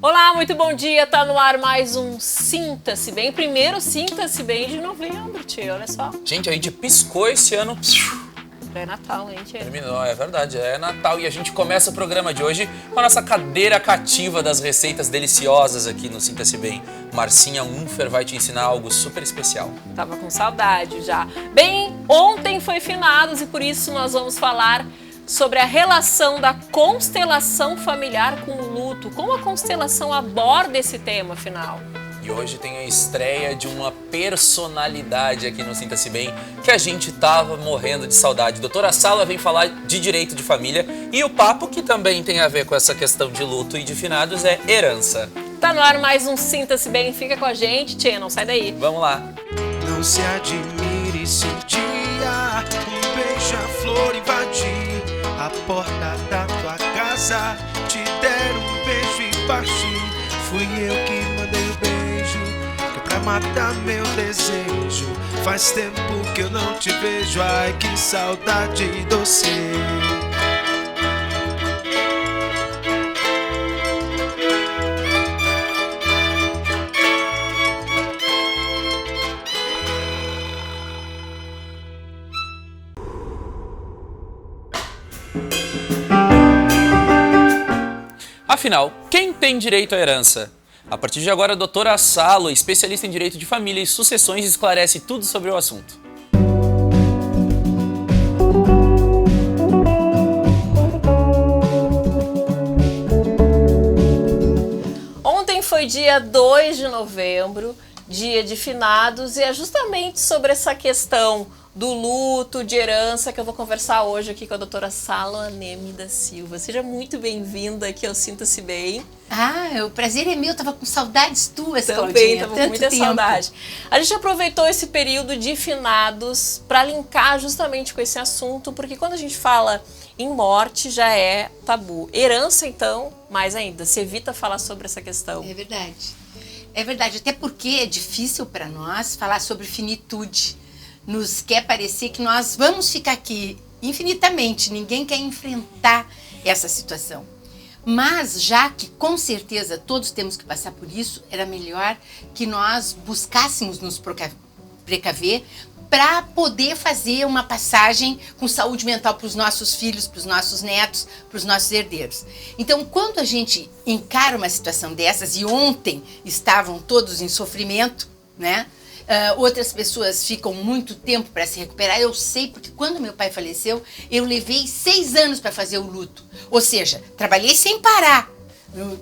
Olá, muito bom dia, tá no ar mais um Sinta-se Bem, primeiro Sinta-se Bem de novembro, tio, olha só. Gente, a gente piscou esse ano. É Natal, hein, tio? Terminou, é verdade, é Natal e a gente começa o programa de hoje com a nossa cadeira cativa das receitas deliciosas aqui no Sinta-se Bem. Marcinha Unfer vai te ensinar algo super especial. Tava com saudade já. Bem, ontem foi finados e por isso nós vamos falar sobre a relação da constelação familiar com o luto. Como a constelação aborda esse tema, afinal? E hoje tem a estreia de uma personalidade aqui no Sinta-se Bem que a gente tava morrendo de saudade. Doutora Sala vem falar de direito de família e o papo que também tem a ver com essa questão de luto e de finados é herança. Tá no ar mais um Sinta-se Bem, fica com a gente, tchê, não sai daí. Vamos lá. Não se admire se um dia um beija-flor invadir a porta da tua casa, te der um beijo e partir. Fui eu que mandei o beijo, que é pra matar meu desejo. Faz tempo que eu não te vejo, ai que saudade de você. Afinal, quem tem direito à herança? A partir de agora, a doutora Salo, especialista em direito de família e sucessões, esclarece tudo sobre o assunto. Ontem foi dia 2 de novembro, dia de finados, e é justamente sobre essa questão do luto, de herança, que eu vou conversar hoje aqui com a doutora Saloneme da Silva. Seja muito bem-vinda aqui ao Sinta-se Bem. O prazer é meu, tava com saudades tuas, Também, Claudinha. tava com muita tempo. saudade. A gente aproveitou esse período de finados para linkar justamente com esse assunto, porque quando a gente fala em morte já é tabu. Herança, então, mais ainda, se evita falar sobre essa questão. É verdade. É verdade, até porque é difícil para nós falar sobre finitude. Nos quer parecer que nós vamos ficar aqui infinitamente, ninguém quer enfrentar essa situação. Mas já que com certeza todos temos que passar por isso, era melhor que nós buscássemos nos precaver para poder fazer uma passagem com saúde mental para os nossos filhos, para os nossos netos, para os nossos herdeiros. Então, quando a gente encara uma situação dessas, e ontem estavam todos em sofrimento, né? Outras pessoas ficam muito tempo para se recuperar. Eu sei porque quando meu pai faleceu, eu levei 6 anos para fazer o luto. Ou seja, trabalhei sem parar.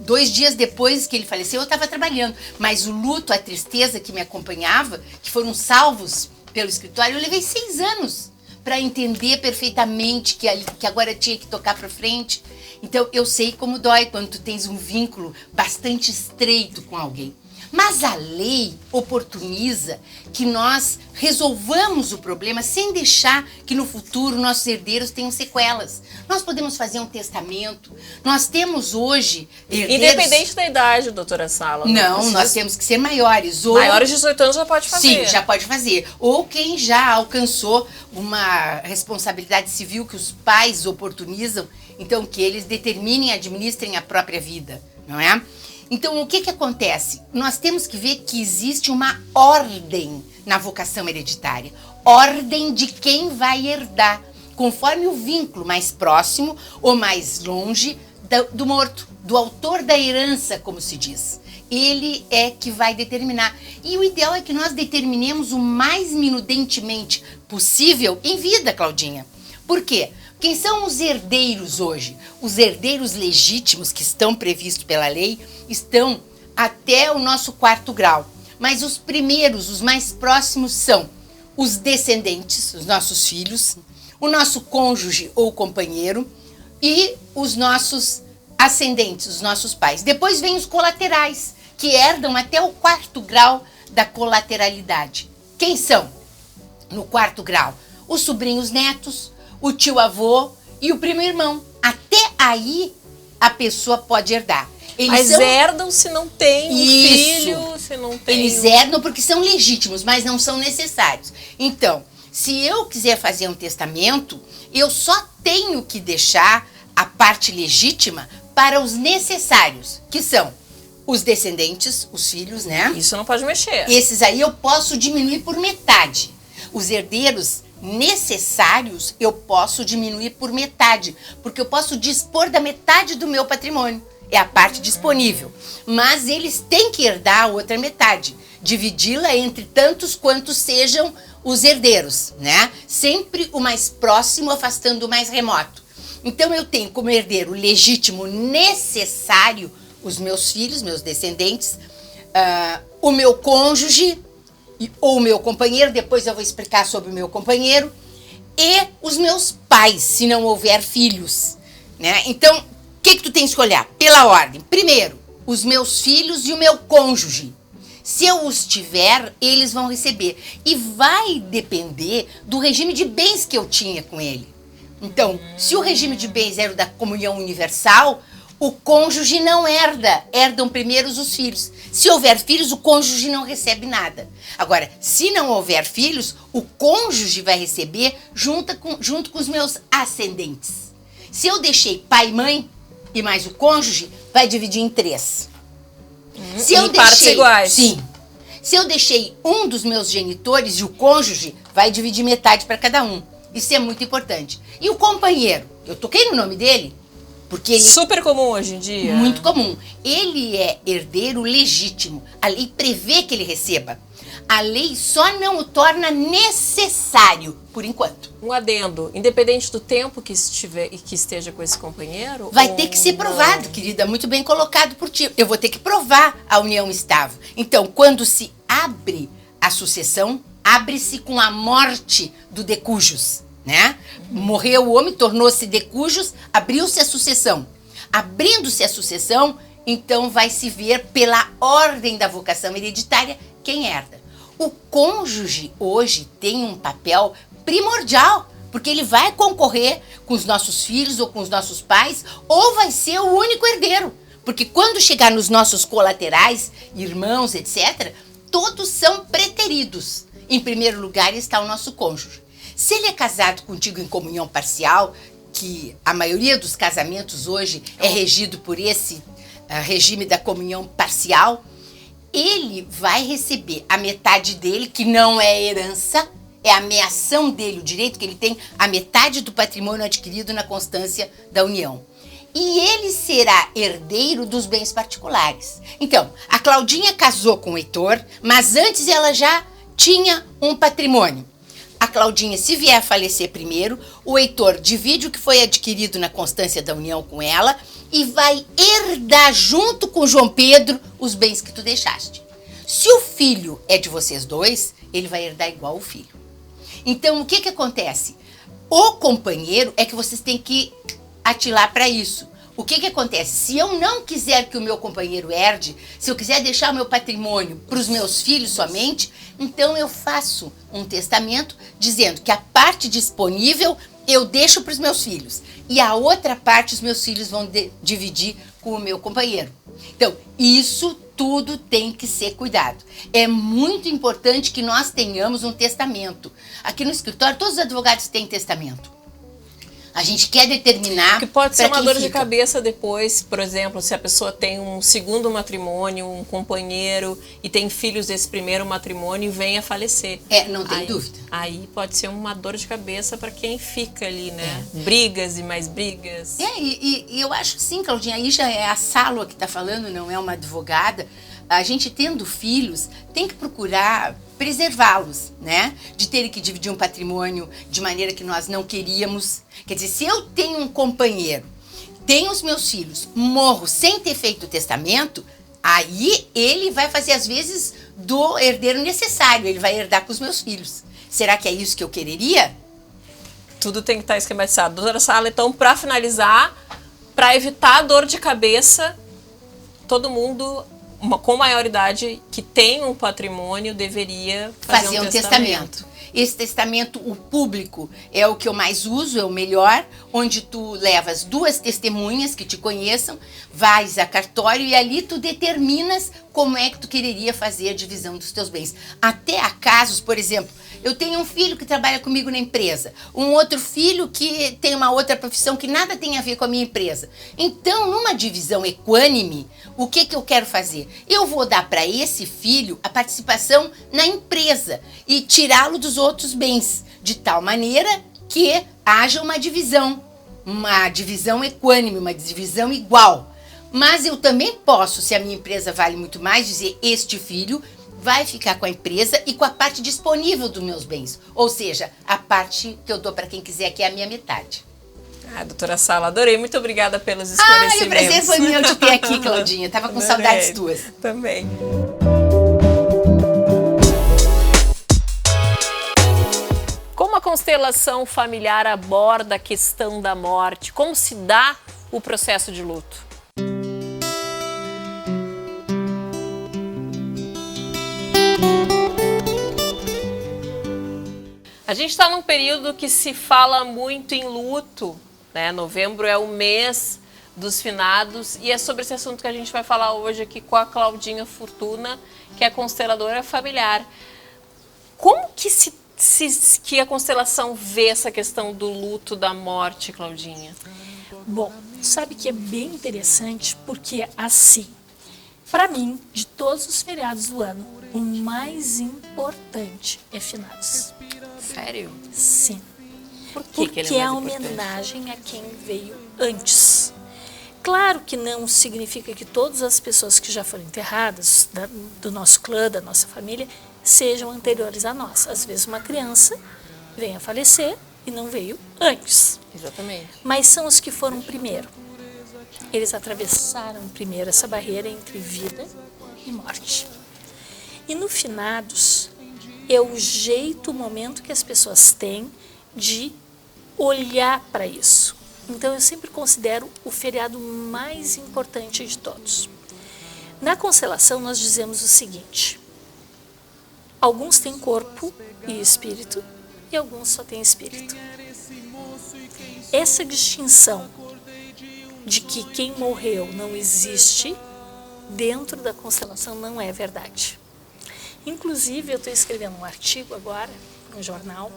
2 dias depois que ele faleceu, eu estava trabalhando. Mas o luto, a tristeza que me acompanhava, que foram salvos pelo escritório, eu levei 6 anos para entender perfeitamente que agora tinha que tocar para frente. Então, eu sei como dói quando tu tens um vínculo bastante estreito com alguém. Mas a lei oportuniza que nós resolvamos o problema sem deixar que no futuro nossos herdeiros tenham sequelas. Nós podemos fazer um testamento. Nós temos hoje herdeiros... Independente da idade, doutora Sala. Não, nós temos que ser maiores. Maiores de 18 anos já pode fazer. Sim, já pode fazer. Ou quem já alcançou uma responsabilidade civil que os pais oportunizam, então que eles determinem e administrem a própria vida, não é? Então, o que acontece? Nós temos que ver que existe uma ordem na vocação hereditária. Ordem de quem vai herdar, conforme o vínculo mais próximo ou mais longe do morto, do autor da herança, como se diz. Ele é que vai determinar. E o ideal é que nós determinemos o mais minudentemente possível em vida, Claudinha. Por quê? Quem são os herdeiros hoje? Os herdeiros legítimos que estão previstos pela lei estão até o nosso 4º grau. Mas os primeiros, os mais próximos são os descendentes, os nossos filhos, o nosso cônjuge ou companheiro e os nossos ascendentes, os nossos pais. Depois vem os colaterais, que herdam até o 4º grau da colateralidade. Quem são? No 4º grau, os sobrinhos netos, o tio-avô e o primo irmão. Até aí a pessoa pode herdar. Mas herdam se não tem filho, se não tem... Eles herdam porque são legítimos, mas não são necessários. Então, Se eu quiser fazer um testamento, eu só tenho que deixar a parte legítima para os necessários, que são os descendentes, os filhos, né? Isso não pode mexer. Esses aí eu posso diminuir por metade. Os herdeiros necessários eu posso diminuir por metade, porque eu posso dispor da metade do meu patrimônio. É a parte disponível. Mas eles têm que herdar a outra metade, dividi-la entre tantos quantos sejam os herdeiros, né? Sempre o mais próximo afastando o mais remoto. Então eu tenho como herdeiro legítimo necessário os meus filhos, meus descendentes, o meu cônjuge ou o meu companheiro, depois eu vou explicar sobre o meu companheiro, e os meus pais, se não houver filhos, né? Então, o que tu tem que olhar? Pela ordem. Primeiro, os meus filhos e o meu cônjuge. Se eu os tiver, eles vão receber. E vai depender do regime de bens que eu tinha com ele. Então, se o regime de bens era o da comunhão universal, o cônjuge não herda, herdam primeiro os filhos. Se houver filhos, o cônjuge não recebe nada. Agora, se não houver filhos, o cônjuge vai receber junto com os meus ascendentes. Se eu deixei pai e mãe e mais o cônjuge, vai dividir em 3. Se eu em partes iguais. Sim. Se eu deixei um dos meus genitores e o cônjuge, vai dividir metade para cada um. Isso é muito importante. E o companheiro, eu toquei no nome dele, porque ele... Super comum hoje em dia. Muito comum. Ele é herdeiro legítimo. A lei prevê que ele receba. A lei só não o torna necessário, por enquanto. Um adendo, independente do tempo que esteja com esse companheiro... Vai ter que ser provado, querida, muito bem colocado por ti. Eu vou ter que provar a união estável. Então, quando se abre a sucessão, abre-se com a morte do decujus, né? Morreu o homem, tornou-se decujus, abriu-se a sucessão. Abrindo-se a sucessão, então vai se ver pela ordem da vocação hereditária quem herda. O cônjuge hoje tem um papel primordial, porque ele vai concorrer com os nossos filhos ou com os nossos pais, ou vai ser o único herdeiro. Porque quando chegar nos nossos colaterais, irmãos, etc., todos são preteridos. Em primeiro lugar está o nosso cônjuge. Se ele é casado contigo em comunhão parcial, que a maioria dos casamentos hoje é regido por esse regime da comunhão parcial, ele vai receber a metade dele, que não é herança, é a meação dele, o direito que ele tem, a metade do patrimônio adquirido na constância da união. E ele será herdeiro dos bens particulares. Então, a Claudinha casou com o Heitor, mas antes ela já tinha um patrimônio. A Claudinha, se vier a falecer primeiro, o Heitor divide o que foi adquirido na constância da união com ela e vai herdar junto com João Pedro os bens que tu deixaste. Se o filho é de vocês dois, ele vai herdar igual o filho. Então, o que acontece? O companheiro é que vocês têm que atilar para isso. O que acontece? Se eu não quiser que o meu companheiro herde, se eu quiser deixar o meu patrimônio para os meus filhos somente, então eu faço um testamento dizendo que a parte disponível eu deixo para os meus filhos e a outra parte os meus filhos vão dividir com o meu companheiro. Então, isso tudo tem que ser cuidado. É muito importante que nós tenhamos um testamento. Aqui no escritório, todos os advogados têm testamento. A gente quer determinar... Que pode ser uma dor de fica. cabeça depois, por exemplo, se a pessoa tem um segundo matrimônio, um companheiro e tem filhos desse primeiro matrimônio e vem a falecer. Não tem dúvida. Aí pode ser uma dor de cabeça para quem fica ali, né? Brigas e mais brigas. E eu acho sim, Claudinha, aí já é a Sálua que está falando, não é uma advogada. A gente tendo filhos tem que procurar preservá-los, né? De terem que dividir um patrimônio de maneira que nós não queríamos. Quer dizer, se eu tenho um companheiro, tenho os meus filhos, morro sem ter feito o testamento, aí ele vai fazer às vezes do herdeiro necessário, ele vai herdar com os meus filhos. Será que é isso que eu quereria? Tudo tem que estar esquematizado. Doutora Sala, então, para finalizar, para evitar dor de cabeça, todo mundo com maioridade que tem um patrimônio deveria fazer um testamento. Esse testamento, o público, é o que eu mais uso, é o melhor, onde tu levas 2 testemunhas que te conheçam, vais a cartório e ali tu determinas como é que tu quereria fazer a divisão dos teus bens. Até há casos, por exemplo, eu tenho um filho que trabalha comigo na empresa, um outro filho que tem uma outra profissão que nada tem a ver com a minha empresa. Então, numa divisão equânime, o que eu quero fazer? Eu vou dar para esse filho a participação na empresa e tirá-lo dos outros bens, de tal maneira que haja uma divisão equânime, uma divisão igual. Mas eu também posso, se a minha empresa vale muito mais, dizer este filho vai ficar com a empresa e com a parte disponível dos meus bens. Ou seja, a parte que eu dou para quem quiser, que é a minha metade. Doutora Sala, adorei. Muito obrigada pelos esclarecimentos. O prazer foi meu te ter aqui, Claudinha. Tava com saudades tuas. Também. Como a constelação familiar aborda a questão da morte? Como se dá o processo de luto? A gente está num período que se fala muito em luto, né? Novembro é o mês dos finados e é sobre esse assunto que a gente vai falar hoje aqui com a Claudinha Fortuna, que é consteladora familiar. Como que a constelação vê essa questão do luto, da morte, Claudinha? Bom, sabe que é bem interessante porque assim, para mim, de todos os feriados do ano, o mais importante é finados. Sério? Sim. Por que porque ele é é a mais importante? homenagem a quem veio antes. Claro que não significa que todas as pessoas que já foram enterradas do nosso clã, da nossa família, sejam anteriores a nós. Às vezes uma criança vem a falecer e não veio antes. Exatamente. Mas são os que foram primeiro. Eles atravessaram primeiro essa barreira entre vida e morte. E no finados, é o jeito, o momento que as pessoas têm de olhar para isso. Então eu sempre considero o feriado mais importante de todos. Na constelação nós dizemos o seguinte: alguns têm corpo e espírito e alguns só têm espírito. Essa distinção de que quem morreu não existe dentro da constelação não é verdade. Inclusive, eu estou escrevendo um artigo agora, no jornal,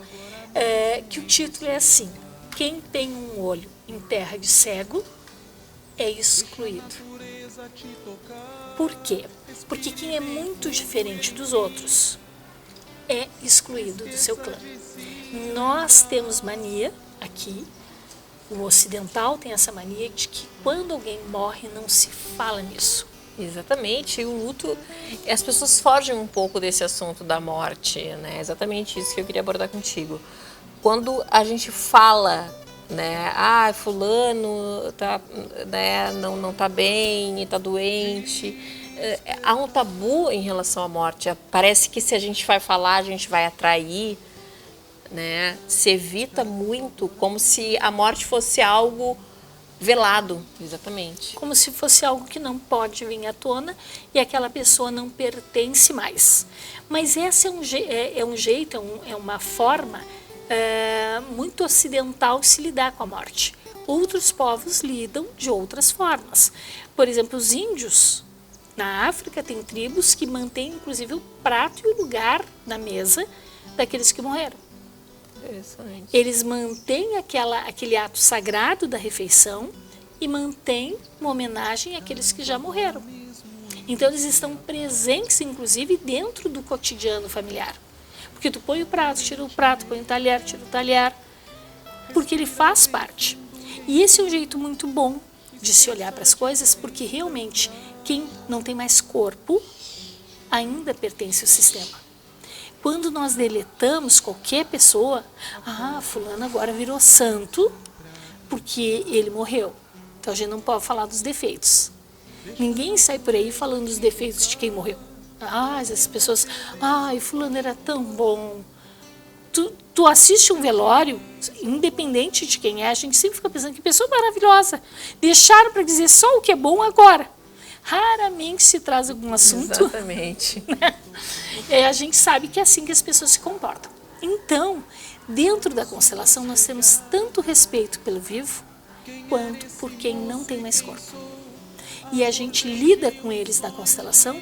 que o título é assim: quem tem um olho em terra de cego é excluído. Por quê? Porque quem é muito diferente dos outros é excluído do seu clã. Nós temos mania aqui, o ocidental tem essa mania de que quando alguém morre não se fala nisso. Exatamente, e o luto, as pessoas fogem um pouco desse assunto da morte, né? Exatamente isso que eu queria abordar contigo. Quando a gente fala, né, fulano tá, né, não tá bem, tá doente, há um tabu em relação à morte. Parece que se a gente vai falar, a gente vai atrair, né? Se evita muito, como se a morte fosse algo velado, exatamente. Como se fosse algo que não pode vir à tona e aquela pessoa não pertence mais. Mas esse é um jeito, é uma forma muito ocidental de se lidar com a morte. Outros povos lidam de outras formas. Por exemplo, os índios, na África, tem tribos que mantêm inclusive o prato e o lugar na mesa daqueles que morreram. Interessante. Eles mantêm aquele ato sagrado da refeição e mantêm uma homenagem àqueles que já morreram. Então eles estão presentes, inclusive, dentro do cotidiano familiar. Porque tu põe o prato, tira o prato, põe o talher, tira o talher, porque ele faz parte. E esse é um jeito muito bom de se olhar para as coisas, porque realmente quem não tem mais corpo ainda pertence ao sistema. Quando nós deletamos qualquer pessoa, fulano agora virou santo porque ele morreu. Então a gente não pode falar dos defeitos. Ninguém sai por aí falando dos defeitos de quem morreu. As pessoas, fulano era tão bom. Tu assiste um velório, independente de quem é, a gente sempre fica pensando que pessoa maravilhosa. Deixaram para dizer só o que é bom agora. Raramente se traz algum assunto. Exatamente. A gente sabe que é assim que as pessoas se comportam. Então, dentro da constelação, nós temos tanto respeito pelo vivo, quanto por quem não tem mais corpo. E a gente lida com eles na constelação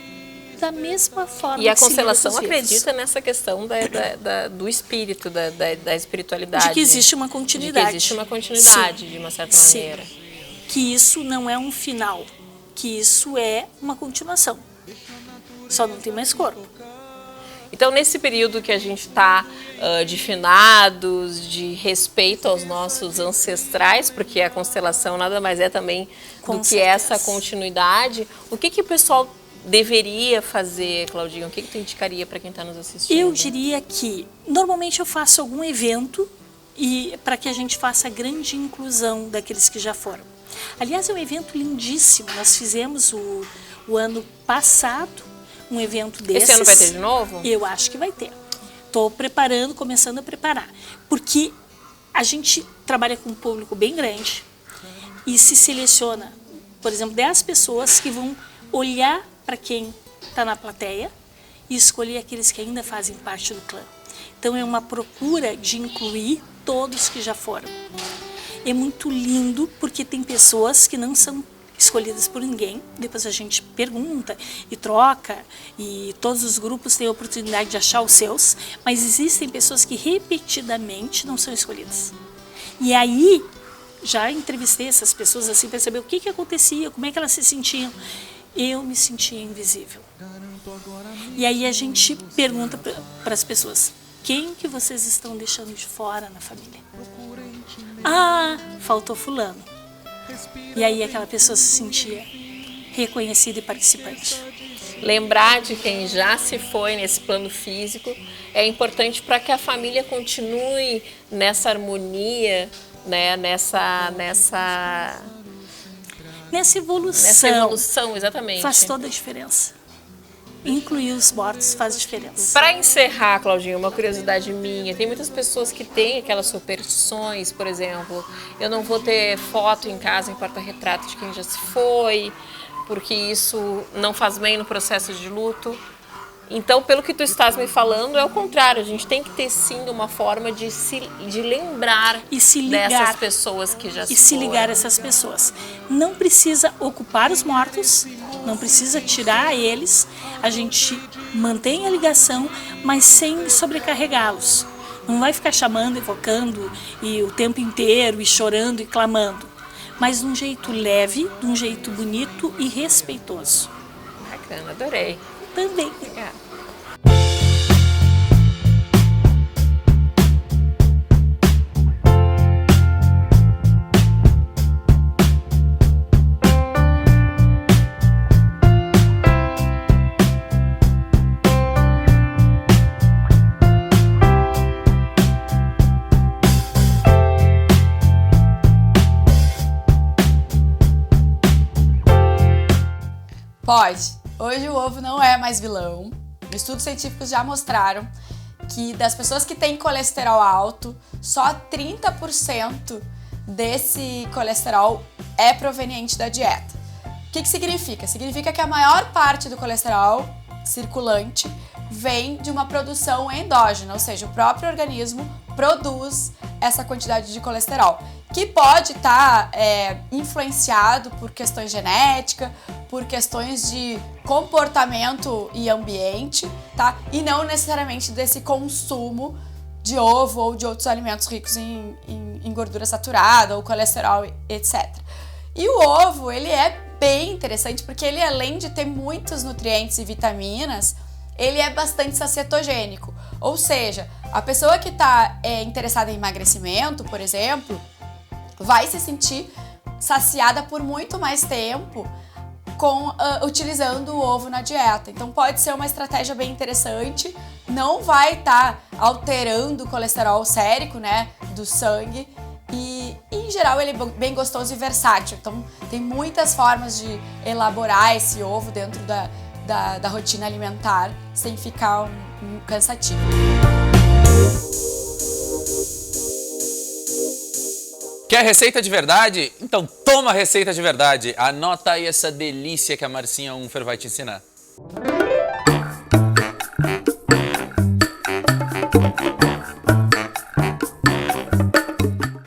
da mesma forma. E a que se lida constelação com os vivos. acredita nessa questão do espírito, da espiritualidade. De que existe uma continuidade. De que existe uma continuidade, de uma certa Sim. maneira. Que isso não é um final, que isso é uma continuação. Só não tem mais corpo. Então, nesse período que a gente está de finados, de respeito aos nossos ancestrais, porque a constelação nada mais é também Com do que certeza. essa continuidade, o que o pessoal deveria fazer, Claudinha? O que tu indicaria para quem está nos assistindo? Eu diria que, normalmente eu faço algum evento e para que a gente faça a grande inclusão daqueles que já foram. Aliás, é um evento lindíssimo. Nós fizemos o ano passado um evento desses. Esse ano vai ter de novo? Eu acho que vai ter. Estou preparando, começando a preparar. Porque a gente trabalha com um público bem grande e se seleciona, por exemplo, 10 pessoas que vão olhar para quem está na plateia e escolher aqueles que ainda fazem parte do clã. Então é uma procura de incluir todos que já foram. É muito lindo porque tem pessoas que não são escolhidas por ninguém, depois a gente pergunta e troca e todos os grupos têm a oportunidade de achar os seus, mas existem pessoas que repetidamente não são escolhidas. E aí, já entrevistei essas pessoas assim para saber o que acontecia, como é que elas se sentiam. Eu me sentia invisível. E aí a gente pergunta para as pessoas, quem que vocês estão deixando de fora na família? Ah, faltou fulano. E aí aquela pessoa se sentia reconhecida e participante. Lembrar de quem já se foi nesse plano físico é importante para que a família continue nessa harmonia, né? Nessa evolução, exatamente. faz toda a diferença. Incluir os mortos faz diferença. Para encerrar, Claudinha, uma curiosidade minha, tem muitas pessoas que têm aquelas superstições, por exemplo, eu não vou ter foto em casa em porta-retrato de quem já se foi, porque isso não faz bem no processo de luto. Então, pelo que tu estás me falando, é o contrário, a gente tem que ter sim uma forma de lembrar e se ligar, dessas pessoas que já se foram. E se ligar a essas pessoas. Não precisa ocupar os mortos, não precisa tirar eles, a gente mantém a ligação, mas sem sobrecarregá-los. Não vai ficar chamando, evocando e o tempo inteiro e chorando e clamando, mas de um jeito leve, de um jeito bonito e respeitoso. Bacana, adorei. Também. Obrigada. Pode. Hoje o ovo não é mais vilão. Estudos científicos já mostraram que das pessoas que têm colesterol alto, só 30% desse colesterol é proveniente da dieta. O que significa? Significa que a maior parte do colesterol circulante vem de uma produção endógena, ou seja, o próprio organismo produz essa quantidade de colesterol, que pode estar influenciado por questões genéticas, por questões de comportamento e ambiente, tá? E não necessariamente desse consumo de ovo ou de outros alimentos ricos em gordura saturada ou colesterol, etc. E o ovo, ele é bem interessante porque ele, além de ter muitos nutrientes e vitaminas, ele é bastante sacetogênico. Ou seja, a pessoa que está interessada em emagrecimento, por exemplo, vai se sentir saciada por muito mais tempo utilizando o ovo na dieta. Então pode ser uma estratégia bem interessante, não vai estar alterando o colesterol sérico, né, do sangue, e em geral ele é bem gostoso e versátil. Então tem muitas formas de elaborar esse ovo dentro da rotina alimentar sem ficar cansativo. Quer receita de verdade? Então toma a receita de verdade. Anota aí essa delícia que a Marcinha Unfer vai te ensinar.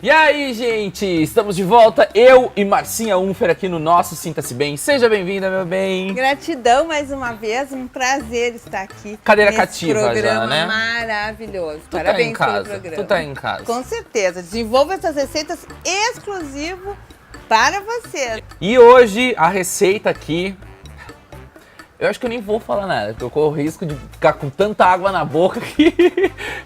E aí, gente, estamos de volta, eu e Marcinha Unfer aqui no nosso Sinta-se Bem. Seja bem-vinda, meu bem. Gratidão mais uma vez, um prazer estar aqui. Cadeira nesse cativa programa já, né? Maravilhoso. Tu Parabéns tá em casa, pelo programa. tu tá em casa. Com certeza. Desenvolva essas receitas exclusivo para você. E hoje a receita aqui, eu acho que eu nem vou falar nada, porque eu corro o risco de ficar com tanta água na boca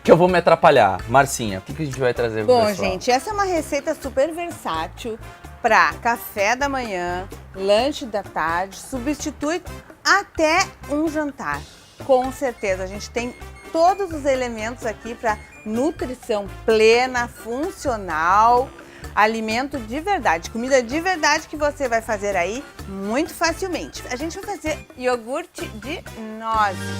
que eu vou me atrapalhar. Marcinha, o que a gente vai trazer pro Bom, pessoal? gente, essa é uma receita super versátil para café da manhã, lanche da tarde, substitui até um jantar. Com certeza, a gente tem todos os elementos aqui para nutrição plena, funcional, alimento de verdade, comida de verdade que você vai fazer aí muito facilmente. A gente vai fazer iogurte de nozes.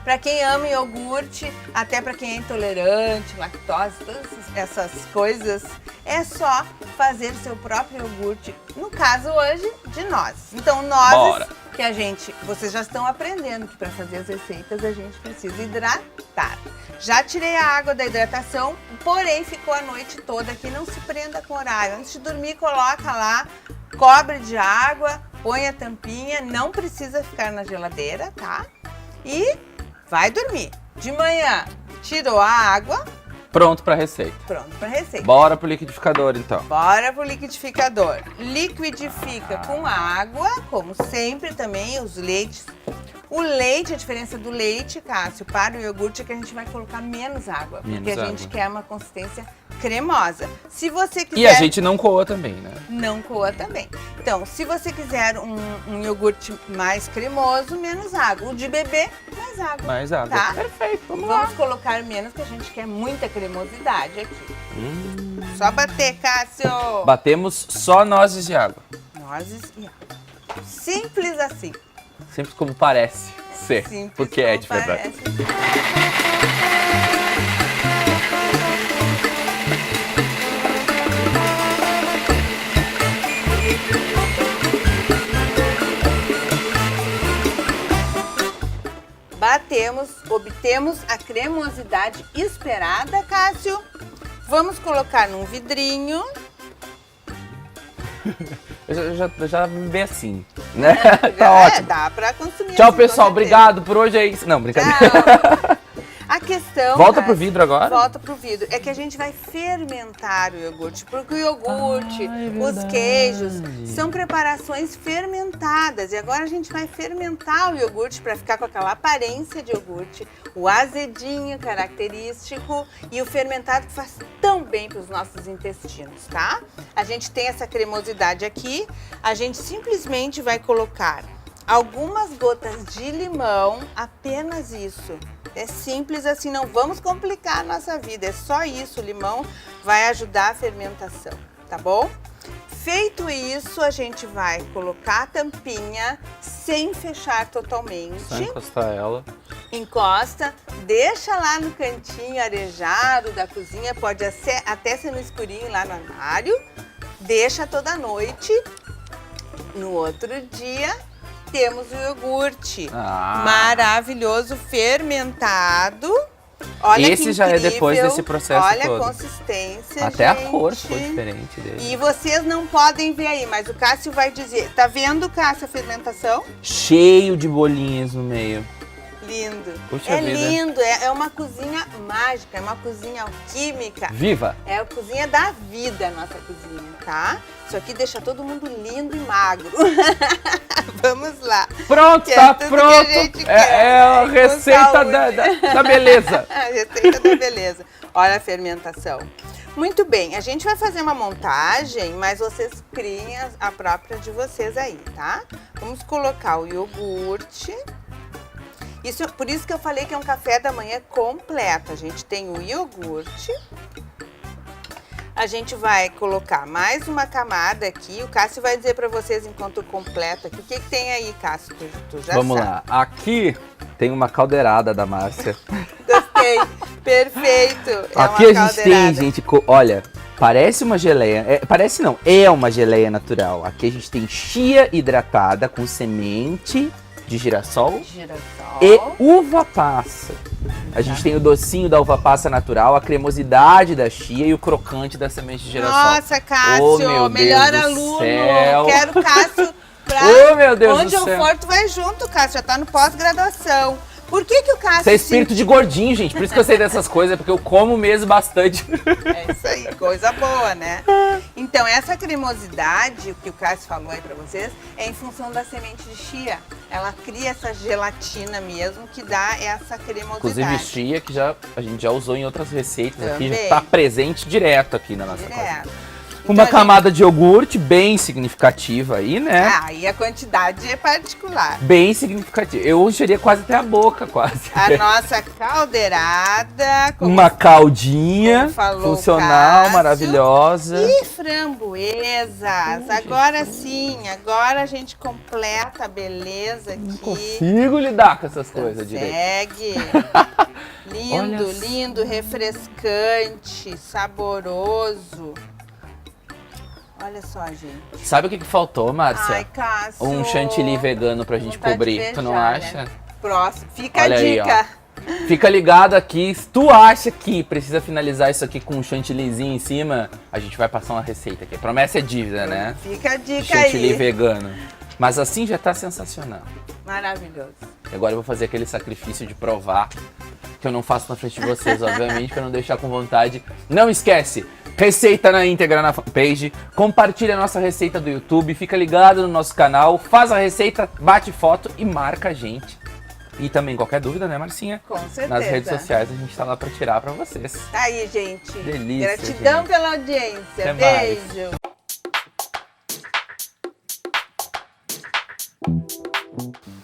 Para quem ama iogurte, até para quem é intolerante, lactose, todas essas coisas, é só fazer seu próprio iogurte, no caso hoje, de nozes. Então, nozes Bora. que vocês já estão aprendendo que para fazer as receitas a gente precisa hidratar. Já tirei a água da hidratação, porém ficou a noite toda aqui, não se prenda com horário. Antes de dormir, coloca lá, cobre de água, põe a tampinha, não precisa ficar na geladeira, tá? E vai dormir. De manhã, tirou a água, Pronto pra receita. pronto para receita. Bora pro liquidificador, então. Bora pro liquidificador. Liquidifica com água, como sempre também, os leites. O leite, a diferença do leite, Cássio, para o iogurte é que a gente vai colocar menos água. Menos porque a gente água. quer uma consistência cremosa. Se você quiser... E a gente não coa também, né? Não coa também. Então, se você quiser um iogurte mais cremoso, menos água. O de bebê, mais água. Mais água. Tá? Perfeito, vamos lá. Vamos colocar menos, que a gente quer muita cremosidade aqui. Só bater, Cássio. Batemos só nozes de água. Nozes e água. Simples assim. Sempre como parece ser, Simples porque é como de verdade. parece. Batemos, obtemos a cremosidade esperada, Cássio. Vamos colocar num vidrinho. Eu já bebi assim, né? Tá ótimo. Dá pra consumir. Tchau, assim, pessoal. com certeza. Obrigado por hoje. É isso. Não, brincadeira. Tchau. A questão... Volta Cássio, pro vidro agora? Volta pro vidro. É que a gente vai fermentar o iogurte, porque o iogurte, os verdade. queijos, são preparações fermentadas. E agora a gente vai fermentar o iogurte para ficar com aquela aparência de iogurte, o azedinho característico e o fermentado que faz tão bem para os nossos intestinos, tá? A gente tem essa cremosidade aqui, a gente simplesmente vai colocar algumas gotas de limão, apenas isso. É simples assim, não vamos complicar a nossa vida, é só isso. O limão vai ajudar a fermentação, tá bom? Feito isso, a gente vai colocar a tampinha sem fechar totalmente. Só encostar ela. Encosta, deixa lá no cantinho arejado da cozinha, pode até ser no escurinho lá no armário. Deixa toda noite. No outro dia, temos o iogurte maravilhoso, fermentado. Olha Esse que já é incrível. depois desse processo Olha todo. a consistência, Até a gente. cor ficou diferente dele. E vocês não podem ver aí, mas o Cássio vai dizer. Tá vendo, Cássio, a fermentação? Cheio de bolinhas no meio. Lindo. Puxa é vida. lindo, é uma cozinha mágica, é uma cozinha alquímica. Viva! É a cozinha da vida, a nossa cozinha, tá? Isso aqui deixa todo mundo lindo e magro. Vamos lá. Pronto, Que é tá tudo pronto. que a gente quer, É a com receita saúde. da beleza. A receita da beleza. Olha a fermentação. Muito bem, a gente vai fazer uma montagem, mas vocês criem a própria de vocês aí, tá? Vamos colocar o iogurte. Por isso que eu falei que é um café da manhã completo. A gente tem o iogurte. A gente vai colocar mais uma camada aqui. O Cássio vai dizer para vocês enquanto eu completo aqui. O que tem aí, Cássio? Tu já Vamos sabe. lá. Aqui tem uma caldeirada da Márcia. Gostei. Perfeito. Aqui a gente tem, gente, olha, parece uma geleia. Parece não, é uma geleia natural. Aqui a gente tem chia hidratada com semente de girassol Girassol. e uva passa. A gente tem o docinho da uva passa natural, a cremosidade da chia e o crocante da semente de girassol. Nossa, Cássio, Oh, meu melhor Deus do aluno. céu. Quero Cássio pra Oh, meu Deus onde do eu céu. for, tu vai junto, Cássio. Já tá no pós-graduação. Por que o Cássio... Isso é espírito de gordinho, gente. Por isso que eu sei dessas coisas, porque eu como mesmo bastante. É isso aí, coisa boa, né? Então, essa cremosidade, o que o Cássio falou aí pra vocês, é em função da semente de chia. Ela cria essa gelatina mesmo, que dá essa cremosidade. Inclusive chia, que a gente já usou em outras receitas aqui, já Também. está presente direto aqui na nossa casa. Direto. Uma Então, camada de iogurte bem significativa aí, né? e a quantidade é particular. Bem significativa. Eu encheria quase até a boca, quase. A nossa caldeirada, como Uma caldinha como falou o funcional, Cássio. maravilhosa. E framboesas. Agora sim, agora a gente completa a beleza aqui. Consigo lidar com essas coisas direito. Consegue. Lindo, Olha só. lindo, refrescante, saboroso. Olha só, gente. Sabe o que faltou, Márcia? Ai, Cássio. Um chantilly vegano pra gente Vontade de cobrir. Tu não beijar, acha? né? Próximo. Fica Olha a aí, dica. Fica ligado aqui. Se tu acha que precisa finalizar isso aqui com um chantillyzinho em cima, a gente vai passar uma receita aqui. Promessa é dívida, né? Fica a dica Chantilly aí. vegano. Mas assim já tá sensacional. Maravilhoso. Agora eu vou fazer aquele sacrifício de provar, que eu não faço na frente de vocês, obviamente, pra não deixar com vontade. Não esquece, receita na íntegra na fanpage, compartilha a nossa receita do YouTube, fica ligado no nosso canal, faz a receita, bate foto e marca a gente. E também qualquer dúvida, né, Marcinha? Com certeza. Nas redes sociais a gente tá lá pra tirar pra vocês. Tá aí, gente. Delícia, Gratidão gente. pela audiência. Até mais. Beijo.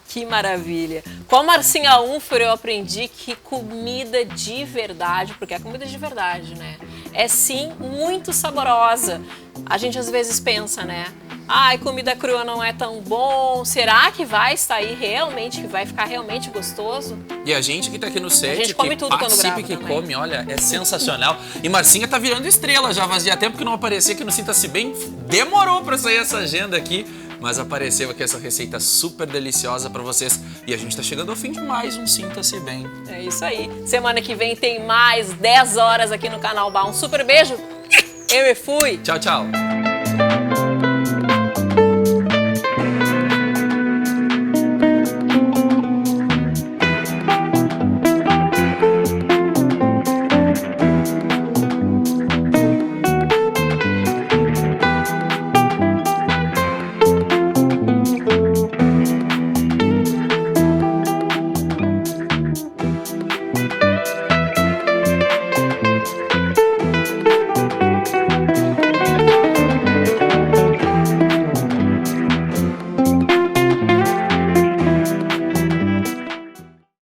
Que maravilha! Com a Marcinha Unfer eu aprendi que comida de verdade, porque é comida de verdade, né? É sim muito saborosa. A gente às vezes pensa, né? Ai, comida crua não é tão bom. Será que vai sair realmente, que vai ficar realmente gostoso? E a gente que tá aqui no set, A gente come tudo quando grava que também. come, olha, é sensacional. E Marcinha tá virando estrela, já fazia tempo que não aparecia aqui no Sinta-se Bem. Demorou pra sair essa agenda aqui, mas apareceu aqui essa receita super deliciosa pra vocês. E a gente tá chegando ao fim de mais um Sinta-se Bem. É isso aí. Semana que vem tem mais 10 horas aqui no canal Bá. Um super beijo. Eu fui. Tchau, tchau.